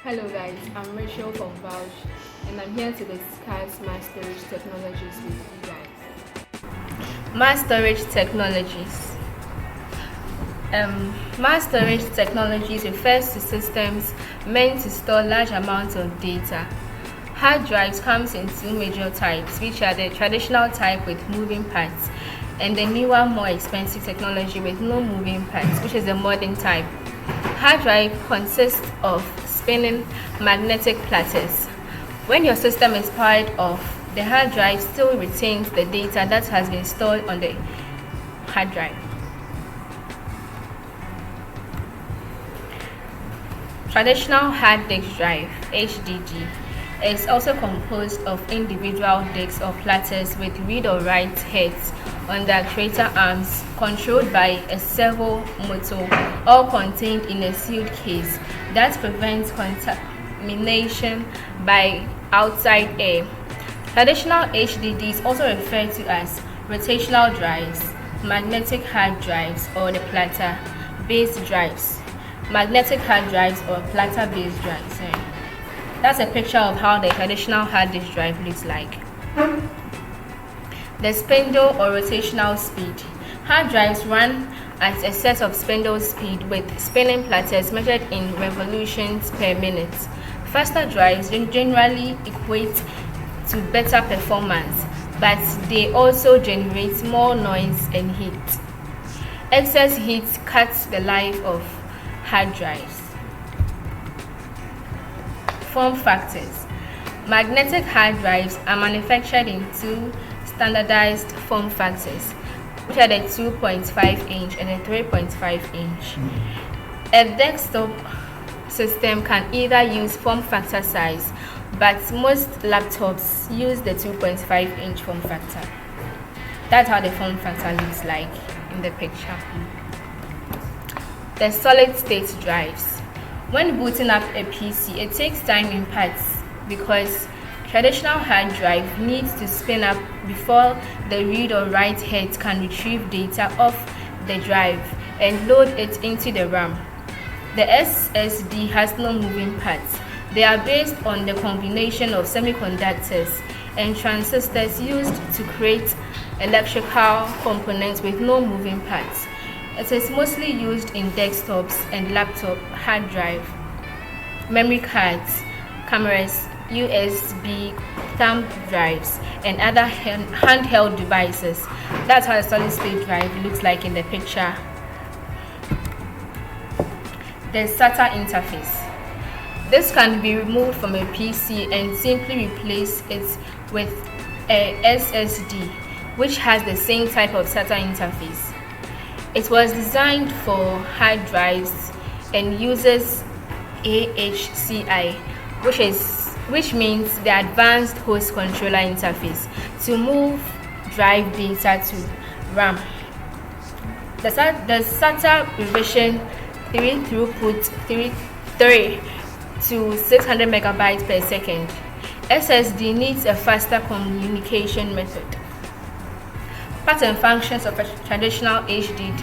Hello guys, I'm Rachel from Vouch and I'm here to discuss mass storage technologies with you guys. Mass storage technologies. Mass storage technologies refers to systems meant to store large amounts of data. Hard drives comes in two major types, which are the traditional type with moving parts and the newer, more expensive technology with no moving parts, which is the modern type. Hard drive consists of spinning magnetic platters. When your system is powered off, the hard drive still retains the data that has been stored on the hard drive. Traditional hard disk drive (HDD) is also composed of individual disks or platters with read or write heads on the actuator arms, controlled by a servo motor, all contained in a sealed case that prevents contamination by outside air. Traditional HDDs, also referred to as rotational drives, magnetic hard drives, or the platter-based drives. Magnetic hard drives or platter-based drives. That's a picture of how the traditional hard disk drive looks like. The spindle or rotational speed. Hard drives run at a set of spindle speed with spinning platters measured in revolutions per minute. Faster drives generally equate to better performance, but they also generate more noise and heat. Excess heat cuts the life of hard drives. Form factors. Magnetic hard drives are manufactured in two standardized form factors, which are the 2.5-inch and the 3.5-inch. A desktop system can either use form factor size, but most laptops use the 2.5-inch form factor. That's how the form factor looks like in the picture. The solid-state drives. When booting up a PC, it takes time in parts because traditional hard drive needs to spin up before the read or write heads can retrieve data off the drive and load it into the RAM. The SSD has no moving parts. They are based on the combination of semiconductors and transistors used to create electrical components with no moving parts. It is mostly used in desktops and laptop hard drive, memory cards, cameras, USB thumb drives, and other handheld devices. That's how a solid-state drive looks like in the picture. The SATA interface. This can be removed from a PC and simply replace it with a SSD, which has the same type of SATA interface. It was designed for hard drives and uses AHCI, which means the Advanced Host Controller Interface, to move drive data to RAM. The SATA revision 3 throughput 3 to 600 megabytes per second. SSD needs a faster communication method. Parts and functions of a traditional HDD.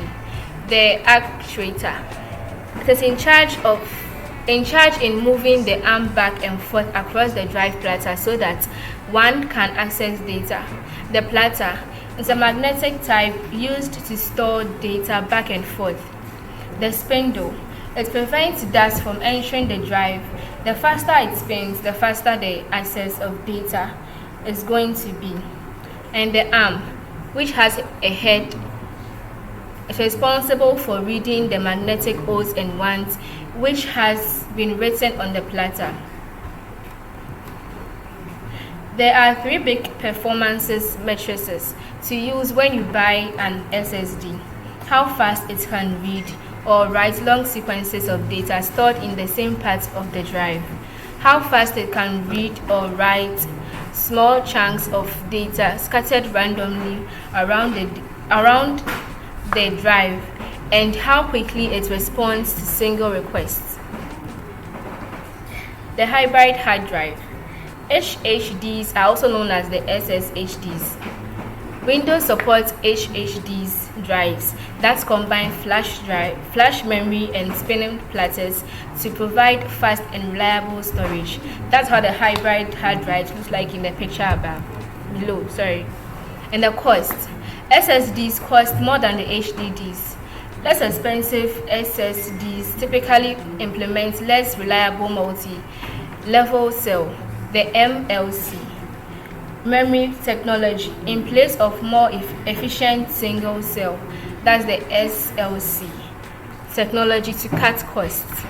The actuator. It is in charge in moving the arm back and forth across the drive platter so that one can access data. The platter is a magnetic type used to store data back and forth. The spindle. It prevents dust from entering the drive. The faster it spins, the faster the access of data is going to be. And the arm, which has a head, is responsible for reading the magnetic O's and 1's, which has been written on the platter. There are three big performance matrices to use when you buy an SSD: how fast it can read or write long sequences of data stored in the same parts of the drive, how fast it can read or write small chunks of data scattered randomly around the drive, and how quickly it responds to single requests. The hybrid hard drive. HHDs are also known as the SSHDs. Windows supports HHDs drives that combine flash memory, and spinning platters to provide fast and reliable storage. That's how the hybrid hard drive looks like in the picture below. And the cost. SSDs cost more than the HDDs. Less expensive SSDs typically implement less reliable multi-level cell, the MLC, memory technology in place of more efficient single cell, that's the SLC technology, to cut costs.